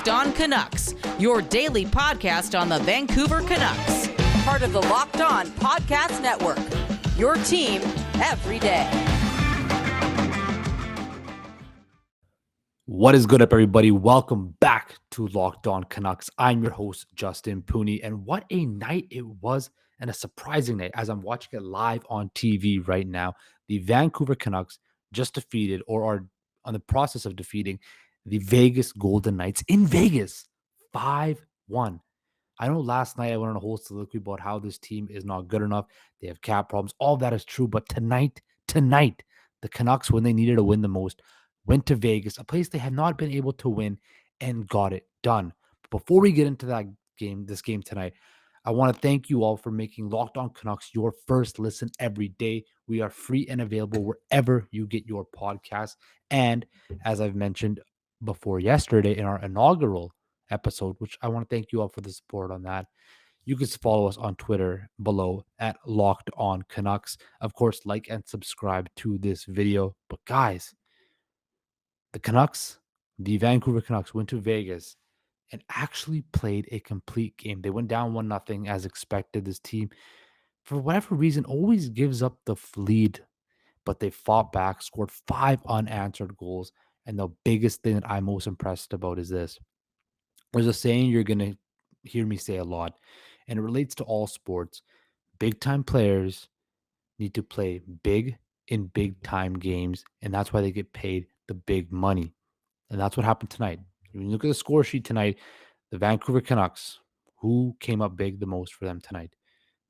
Locked On Canucks, your daily podcast on the Vancouver Canucks. Part of the Locked On Podcast Network, your team every day. What is good up, everybody? Welcome back to Locked On Canucks. I'm your host, Justin Pooney, and what a night it was, and a surprising night as I'm watching it live on TV right now. The Vancouver Canucks just defeated, or are on the process of defeating, the Vegas Golden Knights in Vegas, 5-1. I know last night I went on a whole soliloquy about how this team is not good enough. They have cap problems. All that is true. But tonight, the Canucks, when they needed to win the most, went to Vegas, a place they had not been able to win, and got it done. But before we get into this game tonight, I want to thank you all for making Locked On Canucks your first listen every day. We are free and available wherever you get your podcasts. And as I've mentioned before yesterday in our inaugural episode, which I want to thank you all for the support on that, you can follow us on Twitter below at Locked On Canucks. Of course, like and subscribe to this video. But guys, the Vancouver Canucks went to Vegas and actually played a complete game. They went down 1-0 as expected. This team, for whatever reason, always gives up the lead, but they fought back, scored 5 unanswered goals. And the biggest thing that I'm most impressed about is this. There's a saying you're going to hear me say a lot, and it relates to all sports. Big-time players need to play big in big-time games, and that's why they get paid the big money. And that's what happened tonight. When you look at the score sheet tonight, the Vancouver Canucks, who came up big the most for them tonight?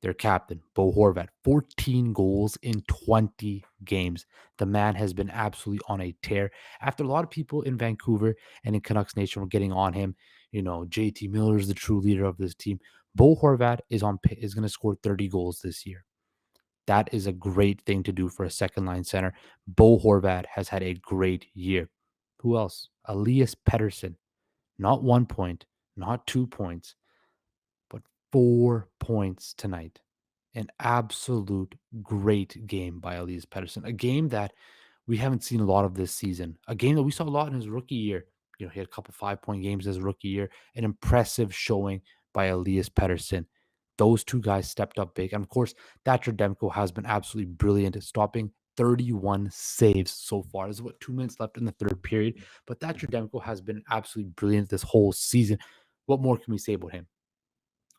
Their captain, Bo Horvat, 14 goals in 20 games. The man has been absolutely on a tear. After a lot of people in Vancouver and in Canucks Nation were getting on him, JT Miller is the true leader of this team. Bo Horvat is going to score 30 goals this year. That is a great thing to do for a second-line center. Bo Horvat has had a great year. Who else? Elias Pettersson. Not 1 point, not 2 points, but 4 points tonight. An absolute great game by Elias Pettersson. A game that we haven't seen a lot of this season. A game that we saw a lot in his rookie year. He had a couple 5-point games his rookie year. An impressive showing by Elias Pettersson. Those two guys stepped up big. And of course, Thatcher Demko has been absolutely brilliant at stopping 31 saves so far. There's 2 minutes left in the third period. But Thatcher Demko has been absolutely brilliant this whole season. What more can we say about him?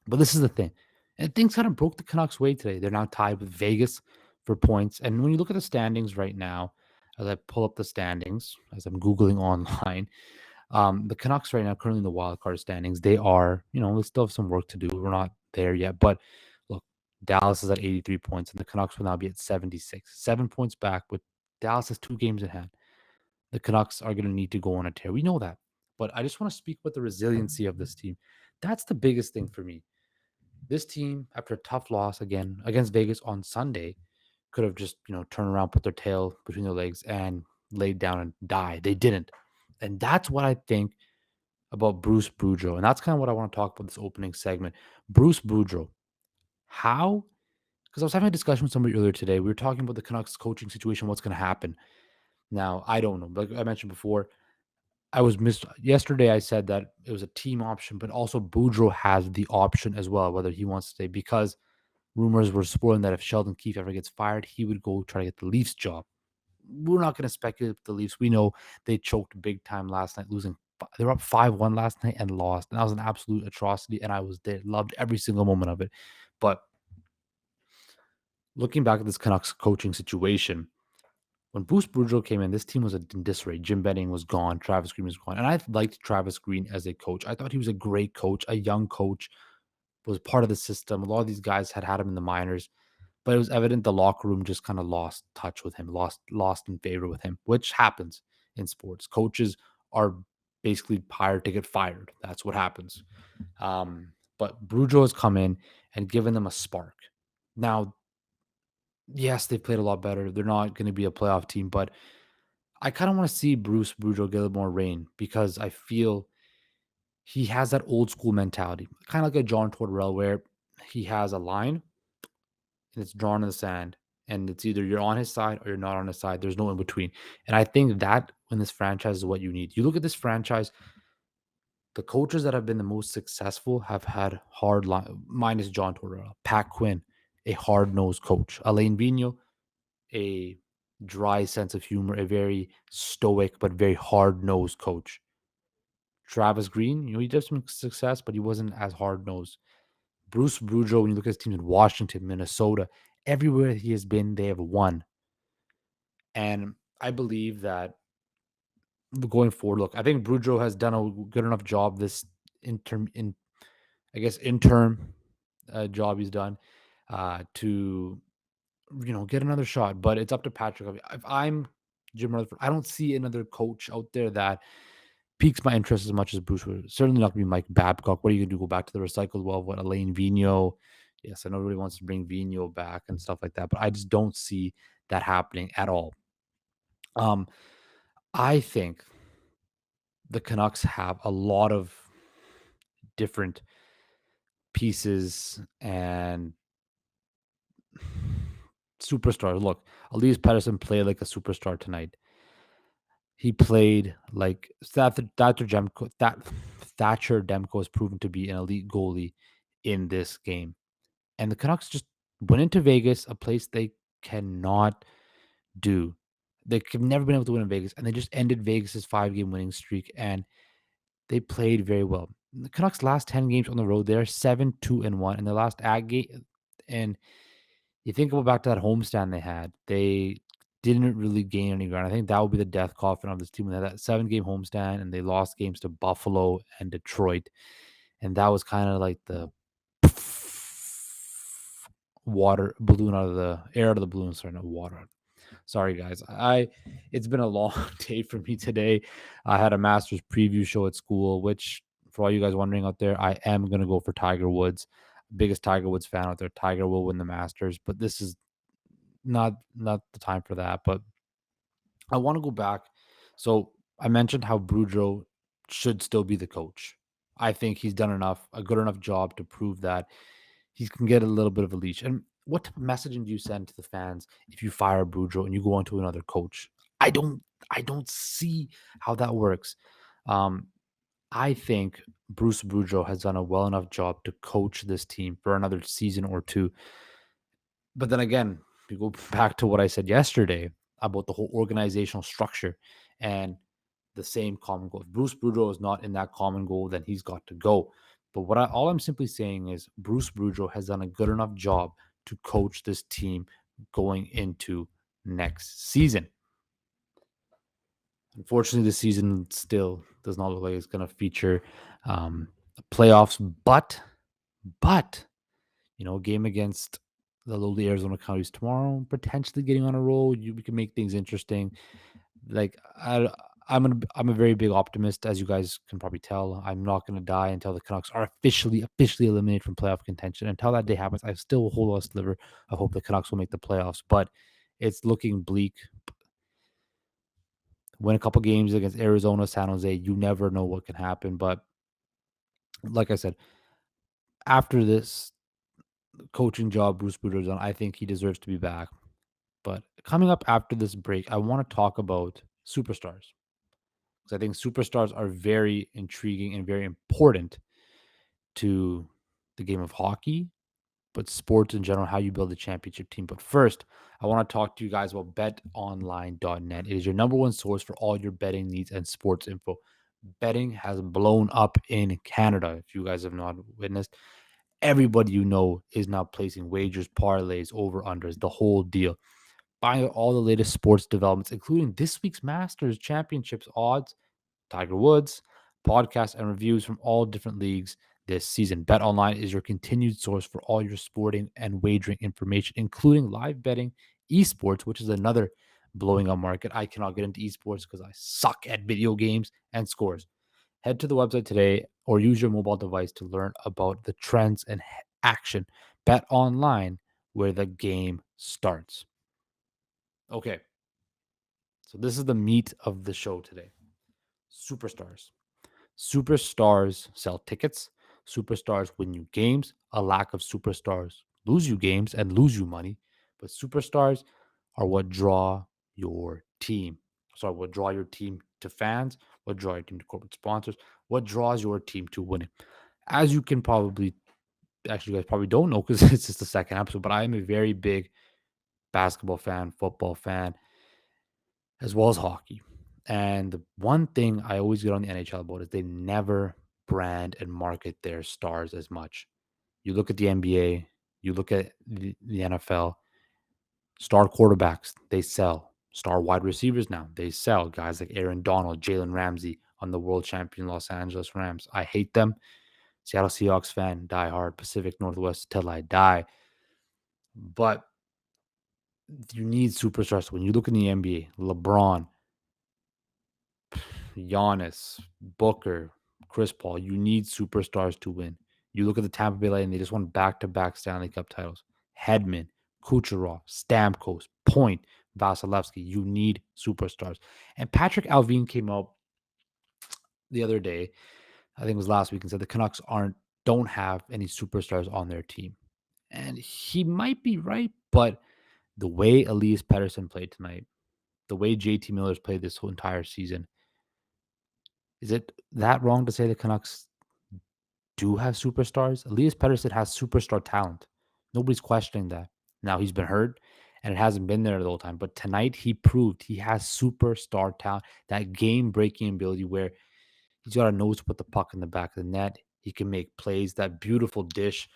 But this is the thing. And things kind of broke the Canucks' way today. They're now tied with Vegas for points. And when you look at the standings right now, as I pull up the standings, as I'm Googling online, the Canucks right now, currently in the wild card standings, they are, they still have some work to do. We're not there yet. But look, Dallas is at 83 points, and the Canucks will now be at 76. 7 points back, but Dallas has 2 games in hand. The Canucks are going to need to go on a tear. We know that. But I just want to speak about the resiliency of this team. That's the biggest thing for me. This team, after a tough loss again against Vegas on Sunday, could have just, turned around, put their tail between their legs, and laid down and died. They didn't. And that's what I think about Bruce Boudreau. And that's kind of what I want to talk about this opening segment. Bruce Boudreau. How? Because I was having a discussion with somebody earlier today. We were talking about the Canucks coaching situation, what's going to happen. Now, I don't know. Like I mentioned before, yesterday I said that it was a team option, but also Boudreau has the option as well, whether he wants to stay, because rumors were swirling that if Sheldon Keefe ever gets fired, he would go try to get the Leafs job. We're not going to speculate with the Leafs. We know they choked big time last night, losing. They were up 5-1 last night and lost. And that was an absolute atrocity. And I was there, loved every single moment of it. But looking back at this Canucks coaching situation, when Bruce Boudreau came in, this team was in disarray. Jim Benning was gone. Travis Green was gone. And I liked Travis Green as a coach. I thought he was a great coach, a young coach, was part of the system. A lot of these guys had him in the minors. But it was evident the locker room just kind of lost touch with him, lost in favor with him, which happens in sports. Coaches are basically hired to get fired. That's what happens. But Boudreau has come in and given them a spark. Now, yes, they played a lot better. They're not going to be a playoff team, but I kind of want to see Bruce Boudreau get a little more reign, because I feel he has that old school mentality, kind of like a John Tortorella, where he has a line and it's drawn in the sand, and it's either you're on his side or you're not on his side. There's no in between. And I think that in this franchise is what you need. You look at this franchise, The coaches that have been the most successful have had hard line, minus John Tortorella, Pat Quinn, a hard nosed coach, Alain Vigneault, a dry sense of humor, a very stoic but very hard nosed coach. Travis Green, he did have some success, but he wasn't as hard nosed. Bruce Boudreau, when you look at his teams in Washington, Minnesota, everywhere he has been, they have won. And I believe that going forward, look, I think Boudreau has done a good enough job this interim job he's done to get another shot. But it's up to Patrick. If I'm Jim Rutherford, I don't see another coach out there that piques my interest as much as Bruce would. Certainly not going to be Mike Babcock. What are you going to do? Go back to the recycled well? What, Alain Vigneault? Yes, I know everybody wants to bring Vigneault back and stuff like that, but I just don't see that happening at all. I think the Canucks have a lot of different pieces and superstars. Look, Elias Pettersson played like a superstar tonight. He played like Thatcher Demko has proven to be an elite goalie in this game. And the Canucks just went into Vegas, a place they cannot do. They've never been able to win in Vegas, and they just ended Vegas's 5-game winning streak, and they played very well. The Canucks' last 10 games on the road, they're 7-2-1. In the last game, and you think about back to that homestand they had, they didn't really gain any ground. I think that would be the death coffin of this team. They had that 7-game homestand, and they lost games to Buffalo and Detroit. And that was kind of like the water balloon out of the air out of the balloon. Sorry, not water. Sorry, guys. It's been a long day for me today. I had a master's preview show at school, which for all you guys wondering out there, I am gonna go for Tiger Woods. Biggest Tiger Woods fan out there. Tiger will win the Masters, but this is not the time for that. But I want to go back. So I mentioned how Boudreau should still be the coach. I think he's done a good enough job to prove that he can get a little bit of a leash. And what type of messaging do you send to the fans if you fire Boudreau and you go on to another coach? I don't see how that works. Um, I think Bruce Boudreau has done a well enough job to coach this team for another season or two. But then again, we go back to what I said yesterday about the whole organizational structure and the same common goal. If Bruce Boudreau is not in that common goal, then he's got to go. But all I'm simply saying is Bruce Boudreau has done a good enough job to coach this team going into next season. Unfortunately, the season still does not look like it's going to feature playoffs, but a game against the lowly Arizona Coyotes tomorrow, potentially getting on a roll, we can make things interesting. Like I'm a very big optimist, as you guys can probably tell. I'm not going to die until the Canucks are officially eliminated from playoff contention. Until that day happens, I still hold a sliver. I hope the Canucks will make the playoffs, but it's looking bleak. Win a couple games against Arizona, San Jose, you never know what can happen. But like I said, after this coaching job Bruce Boudreau's done, I think he deserves to be back. But coming up after this break, I want to talk about superstars. Because I think superstars are very intriguing and very important to the game of hockey, but sports in general, how you build a championship team. But first, I want to talk to you guys about betonline.net. It is your number one source for all your betting needs and sports info. Betting has blown up in Canada. If you guys have not witnessed, everybody you know is now placing wagers, parlays, over-unders, the whole deal. Find out all the latest sports developments, including this week's Masters Championships odds, Tiger Woods, podcasts, and reviews from all different leagues this season. BetOnline is your continued source for all your sporting and wagering information, including live betting, esports, which is another blowing up market. I cannot get into esports because I suck at video games, and scores. Head to the website today or use your mobile device to learn about the trends and action. Bet online where the game starts. Okay, so this is the meat of the show today. Superstars. Superstars sell tickets. Superstars win you games. A lack of superstars lose you games and lose you money. But superstars are what draw your team. What draw your team to fans? What draws your team to corporate sponsors? What draws your team to winning? As you can probably, actually, you guys probably don't know because it's just the second episode, but I am a very big basketball fan, football fan, as well as hockey. And the one thing I always get on the NHL about is they never brand and market their stars as much. You look at the NBA, you look at the NFL, star quarterbacks, they sell. Star wide receivers now, they sell. Guys like Aaron Donald, Jalen Ramsey on the world champion Los Angeles Rams. I hate them. Seattle Seahawks fan, die hard, Pacific Northwest till I die. But you need superstars. When you look in the NBA, LeBron, Giannis, Booker, Chris Paul, you need superstars to win. You look at the Tampa Bay Lightning, they just won back-to-back Stanley Cup titles. Hedman, Kucherov, Stamkos, Point, Vasilevsky, you need superstars. And Patrik Alvin came out the other day, I think it was last week, and said the Canucks don't have any superstars on their team. And he might be right, but the way Elias Pettersson played tonight, the way JT Miller's played this whole entire season, is it that wrong to say the Canucks do have superstars? Elias Pettersson has superstar talent. Nobody's questioning that. Now he's been hurt and it hasn't been there the whole time. But tonight he proved he has superstar talent, that game-breaking ability where he's got a nose to put the puck in the back of the net. He can make plays. That beautiful dish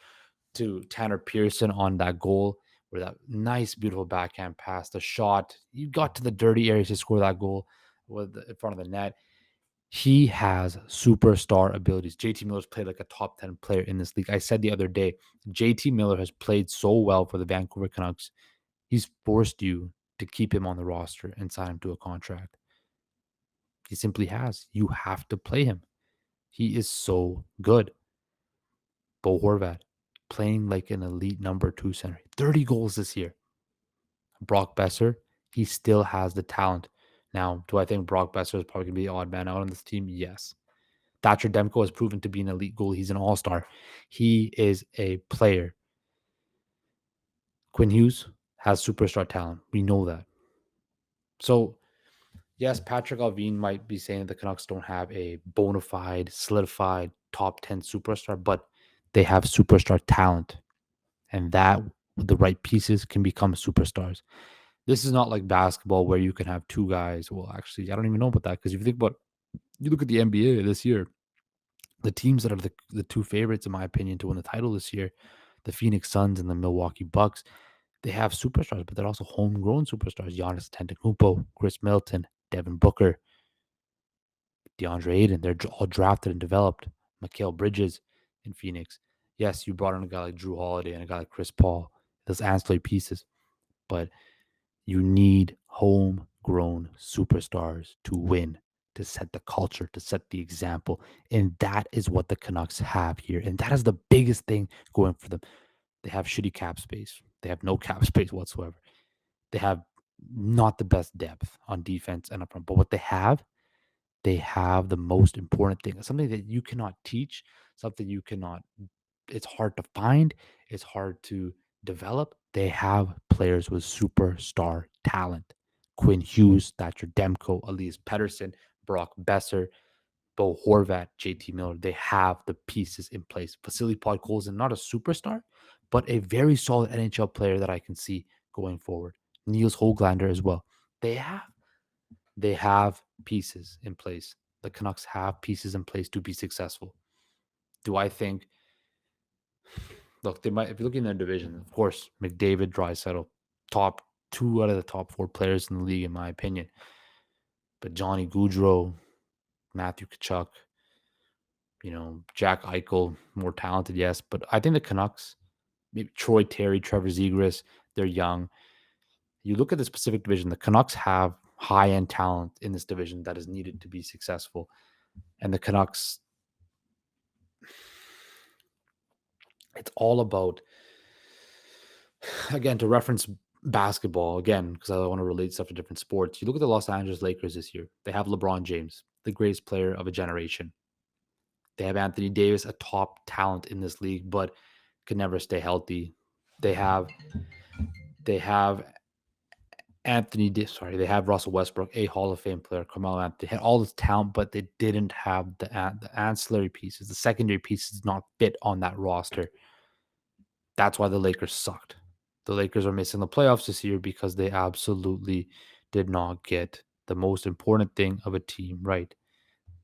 to Tanner Pearson on that goal, where that nice, beautiful backhand pass, the shot. You got to the dirty areas to score that goal in front of the net. He has superstar abilities. JT Miller's played like a top 10 player in this league. I said the other day, JT Miller has played so well for the Vancouver Canucks. He's forced you to keep him on the roster and sign him to a contract. He simply has. You have to play him. He is so good. Bo Horvat, playing like an elite number 2 center. 30 goals this year. Brock Besser, he still has the talent. Now, do I think Brock Besser is probably going to be the odd man out on this team? Yes. Thatcher Demko has proven to be an elite goalie. He's an all-star. He is a player. Quinn Hughes has superstar talent. We know that. So, yes, Patrik Alvin might be saying the Canucks don't have a bona fide, solidified top 10 superstar, but they have superstar talent. And that, with the right pieces, can become superstars. This is not like basketball where you can have two guys. Well, actually, I don't even know about that because if you think about, you look at the NBA this year, the teams that are the two favorites, in my opinion, to win the title this year, the Phoenix Suns and the Milwaukee Bucks, they have superstars, but they're also homegrown superstars. Giannis Antetokounmpo, Chris Middleton, Devin Booker, DeAndre Ayton. They're all drafted and developed. Mikal Bridges in Phoenix. Yes, you brought in a guy like Drew Holiday and a guy like Chris Paul. Those ancillary pieces. But you need homegrown superstars to win, to set the culture, to set the example. And that is what the Canucks have here. And that is the biggest thing going for them. They have shitty cap space. They have no cap space whatsoever. They have not the best depth on defense and up front. But what they have the most important thing. Something that you cannot teach, something you cannot, it's hard to find, it's hard to develop. They have players with superstar talent. Quinn Hughes, Thatcher Demko, Elias Pettersson, Brock Besser, Bo Horvat, JT Miller. They have the pieces in place. Vasily Podkolzin, not a superstar, but a very solid NHL player that I can see going forward. Niels Höglander as well. They have pieces in place. The Canucks have pieces in place to be successful. Do I think? Look, they might. If you're looking in their division, of course, McDavid, Draisaitl, top 2 out of the top 4 players in the league, in my opinion. But Johnny Gaudreau, Matthew Tkachuk, Jack Eichel, more talented, yes. But I think the Canucks, maybe Troy Terry, Trevor Zegras, they're young. You look at the specific division, the Canucks have high-end talent in this division that is needed to be successful. And the Canucks, it's all about, again, to reference basketball, again, because I want to relate stuff to different sports. You look at the Los Angeles Lakers this year. They have LeBron James, the greatest player of a generation. They have Anthony Davis, a top talent in this league, but can never stay healthy. They have They have Russell Westbrook, a Hall of Fame player, Carmelo Anthony. They had all this talent, but they didn't have the ancillary pieces. The secondary pieces did not fit on that roster. That's why the Lakers sucked. The Lakers are missing the playoffs this year because they absolutely did not get the most important thing of a team right.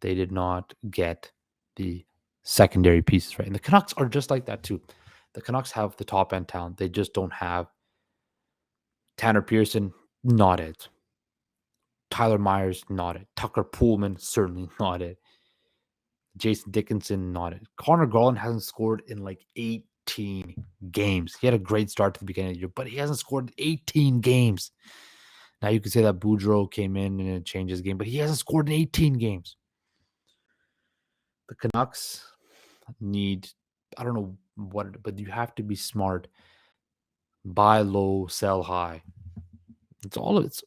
They did not get the secondary pieces right. And the Canucks are just like that too. The Canucks have the top end talent. They just don't have Tanner Pearson, not it. Tyler Myers, not it. Tucker Pullman, certainly not it. Jason Dickinson, not it. Connor Garland hasn't scored in like 18 games. He had a great start to the beginning of the year, but he hasn't scored 18 games. Now you could say that Boudreaux came in and it changed his game, but he hasn't scored in 18 games. The Canucks need, I don't know what, but you have to be smart. Buy low, sell high. It's all of it.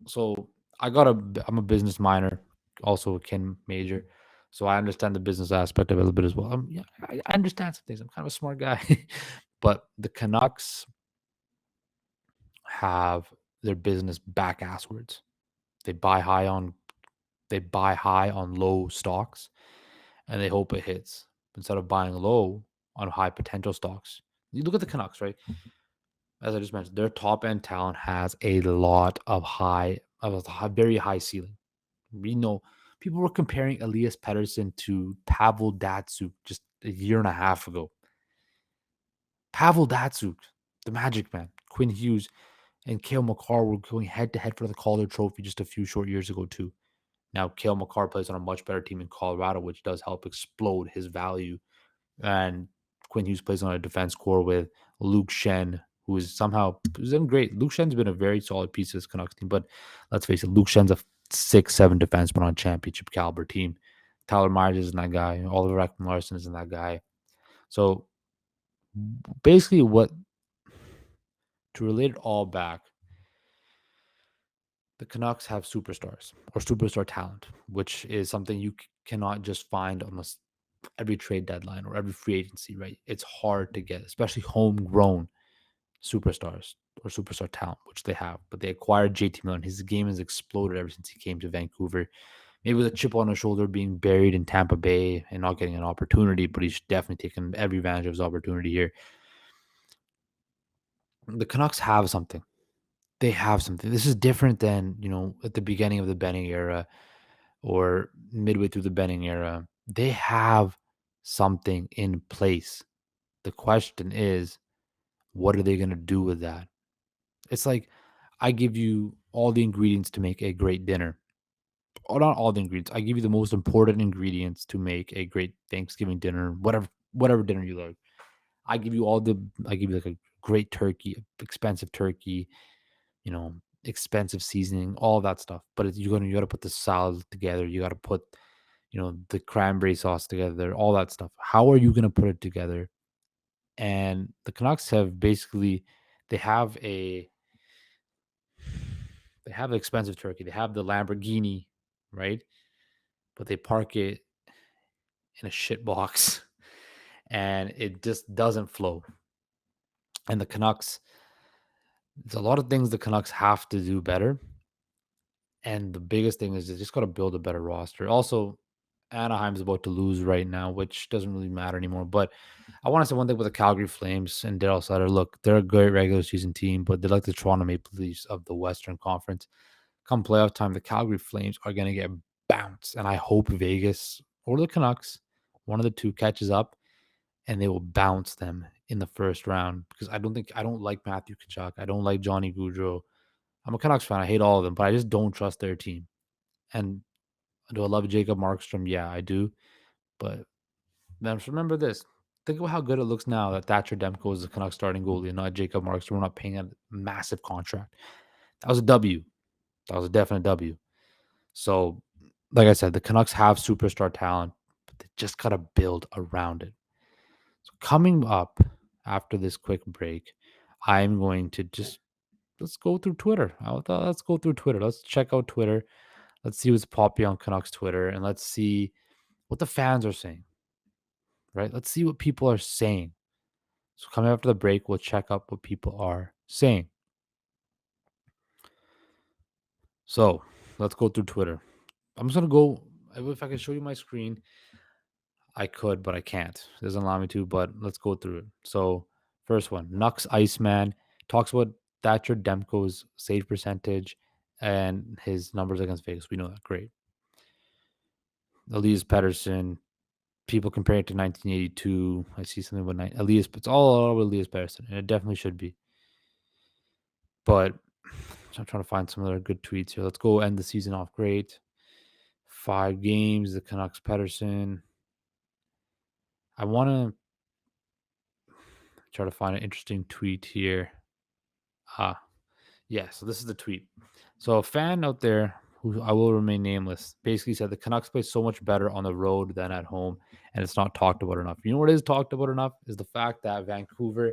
So I'm a business minor, also a Ken major. So I understand the business aspect of it a little bit as well. Yeah, I understand some things. I'm kind of a smart guy. But the Canucks have their business back asswards. They buy high on low stocks and they hope it hits instead of buying low on high potential stocks. You look at the Canucks, right? As I just mentioned, their top end talent has a lot of very high ceiling. We know people were comparing Elias Pettersson to Pavel Datsyuk just a year and a half ago. Pavel Datsyuk, the Magic Man, Quinn Hughes, and Cale Makar were going head to head for the Calder Trophy just a few short years ago too. Now Cale Makar plays on a much better team in Colorado, which does help explode his value. And Quinn Hughes plays on a defense core with Luke Shen, who is done great. Luke Shen's been a very solid piece of this Canucks team, but let's face it, Luke Shen's a 6-7 defenseman on a championship caliber team. Tyler Myers isn't that guy. Oliver Ekman-Larsson isn't that guy. So basically, to relate it all back, the Canucks have superstars or superstar talent, which is something you cannot just find on every trade deadline or every free agency, right? It's hard to get, especially homegrown superstars or superstar talent, which they have. But they acquired JT Miller, and his game has exploded ever since he came to Vancouver. Maybe with a chip on his shoulder, being buried in Tampa Bay and not getting an opportunity, but he's definitely taken every advantage of his opportunity here. The Canucks have something. They have something. This is different than, at the beginning of the Benning era or midway through the Benning era. They have something in place. The question is, what are they going to do with that? It's like I give you all the ingredients to make a great dinner. Or not all the ingredients. I give you the most important ingredients to make a great Thanksgiving dinner, whatever dinner you like. I give you like a great turkey, expensive turkey, expensive seasoning, all that stuff. But you got to put the salad together. You got to put, the cranberry sauce together, all that stuff. How are you going to put it together? And the Canucks have basically, they have a they have an expensive turkey. They have the Lamborghini, right? But they park it in a shit box and it just doesn't flow. And the Canucks, there's a lot of things the Canucks have to do better. And the biggest thing is they just got to build a better roster. Also, Anaheim's about to lose right now, which doesn't really matter anymore. But I want to say one thing with the Calgary Flames and Daryl Sutter. Look, they're a great regular season team, but they're like the Toronto Maple Leafs of the Western Conference. Come playoff time, the Calgary Flames are going to get bounced. And I hope Vegas or the Canucks, one of the two, catches up and they will bounce them in the first round. Because I don't like Matthew Tkachuk. I don't like Johnny Gaudreau. I'm a Canucks fan. I hate all of them, but I just don't trust their team. And do I love Jacob Markstrom? Yeah, I do. But then just remember this. Think about how good it looks now that Thatcher Demko is the Canucks starting goalie and not Jacob Markstrom. We're not paying a massive contract. That was a W. That was a definite W. So, like I said, the Canucks have superstar talent, but they just got to build around it. So, coming up after this quick break, I'm going to let's go through Twitter. Let's go through Twitter. Let's check out Twitter. Let's see what's popping on Canucks Twitter, and let's see what the fans are saying. Right? Let's see what people are saying. So coming after the break, we'll check up what people are saying. So let's go through Twitter. I'm just gonna go. If I can show you my screen, I could, but I can't. It doesn't allow me to. But let's go through it. So first one, Nux Iceman talks about Thatcher Demko's save percentage and his numbers against Vegas. We know that. Great. Elias Pettersson. People compare it to 1982. I see something about Elias. It's all about Elias Pettersson, and it definitely should be. But I'm trying to find some other good tweets here. Let's go end the season off great. 5 games, the Canucks Pettersson. I want to try to find an interesting tweet here. Yeah, so this is the tweet. So a fan out there who I will remain nameless basically said the Canucks play so much better on the road than at home, and it's not talked about enough. You know what is talked about enough is the fact that Vancouver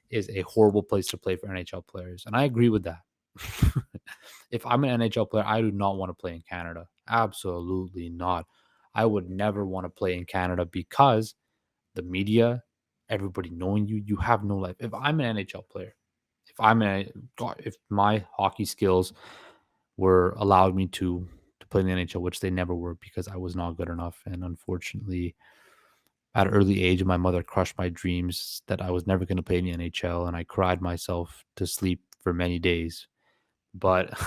is a horrible place to play for NHL players, and I agree with that. If I'm an NHL player, I do not want to play in Canada. Absolutely not. I would never want to play in Canada because the media, everybody knowing you, you have no life. If I'm an NHL player, if my hockey skills were allowed me to play in the NHL, which they never were because I was not good enough, and unfortunately, at an early age, my mother crushed my dreams that I was never going to play in the NHL, and I cried myself to sleep for many days. But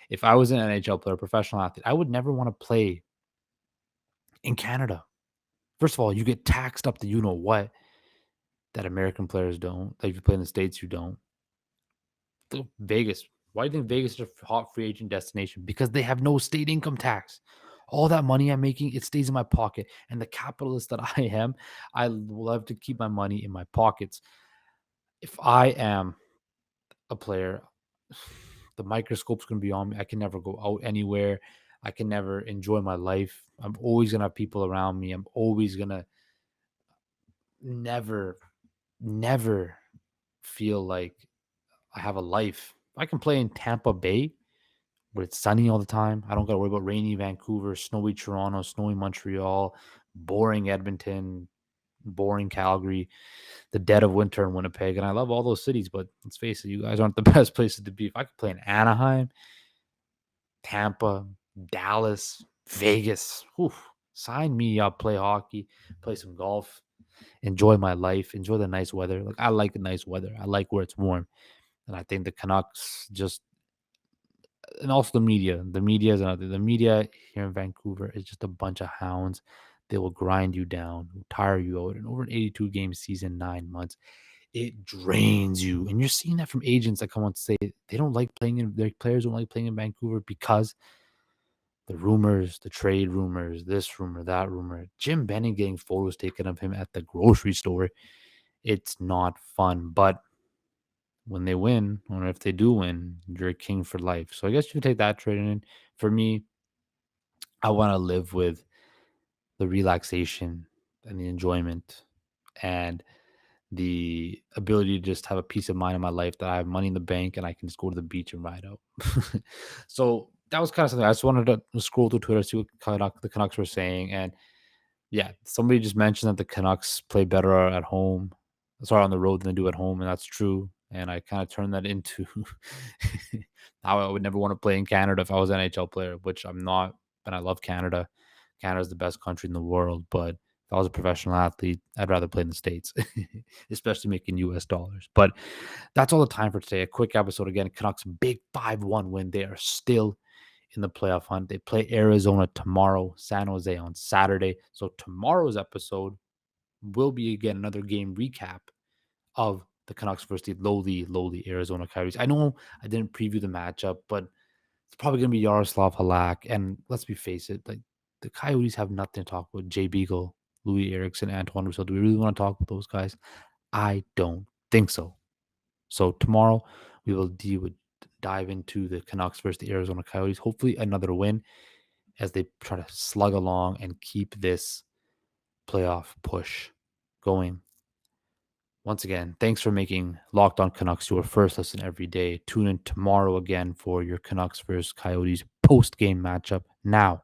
if I was an NHL player, professional athlete, I would never want to play in Canada. First of all, you get taxed up to you know what that American players don't. Like if you play in the States, you don't. Vegas. Why do you think Vegas is a hot free agent destination? Because they have no state income tax. All that money I'm making, it stays in my pocket. And the capitalist that I am, I love to keep my money in my pockets. If I am a player, the microscope's going to be on me. I can never go out anywhere. I can never enjoy my life. I'm always going to have people around me. I'm always going to never, never feel like I have a life. I can play in Tampa Bay where it's sunny all the time. I don't got to worry about rainy Vancouver, snowy Toronto, snowy Montreal, boring Edmonton, boring Calgary, the dead of winter in Winnipeg. And I love all those cities, but let's face it, you guys aren't the best places to be. If I could play in Anaheim, Tampa, Dallas, Vegas, whew, sign me up, play hockey, play some golf, enjoy my life, enjoy the nice weather. Like I like the nice weather. I like where it's warm. And I think the Canucks just and also the media. The media is another. The media here in Vancouver is just a bunch of hounds. They will grind you down, tire you out. And over an 82 game season, 9 months, it drains you. And you're seeing that from agents that come on to say they don't like playing in their players don't like playing in Vancouver because the rumors, the trade rumors, this rumor, that rumor. Jim Benning getting photos taken of him at the grocery store. It's not fun. But when they win, or if they do win, you're a king for life. So I guess you take that trade in. For me, I want to live with the relaxation and the enjoyment and the ability to just have a peace of mind in my life that I have money in the bank and I can just go to the beach and ride out. So that was kind of something I just wanted to scroll through Twitter, see what the Canucks were saying. And yeah, somebody just mentioned that the Canucks play better at home, sorry, on the road than they do at home, and that's true. And I kind of turned that into how I would never want to play in Canada if I was an NHL player, which I'm not, but I love Canada. Canada's the best country in the world, but if I was a professional athlete, I'd rather play in the States, especially making US dollars. But that's all the time for today. A quick episode again. Canucks big 5-1 win. They are still in the playoff hunt. They play Arizona tomorrow, San Jose on Saturday. So tomorrow's episode will be again another game recap of the Canucks versus the lowly Arizona Coyotes. I know I didn't preview the matchup, but it's probably going to be Yaroslav Halak. And let's be face it, like the Coyotes have nothing to talk about. Jay Beagle, Louis Erickson, Antoine Roussel. Do we really want to talk about those guys? I don't think so. So tomorrow we will dive into the Canucks versus the Arizona Coyotes. Hopefully another win as they try to slug along and keep this playoff push going. Once again, thanks for making Locked On Canucks your first listen every day. Tune in tomorrow again for your Canucks versus Coyotes post-game matchup. Now,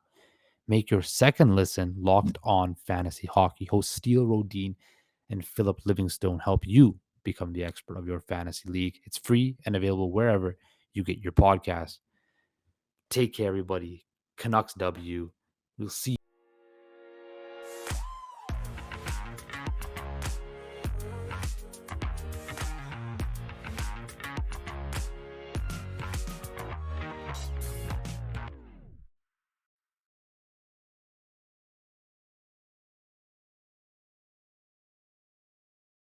make your second listen Locked On Fantasy Hockey. Hosts Steele Rodine and Philip Livingstone help you become the expert of your fantasy league. It's free and available wherever you get your podcasts. Take care, everybody. Canucks W. We'll see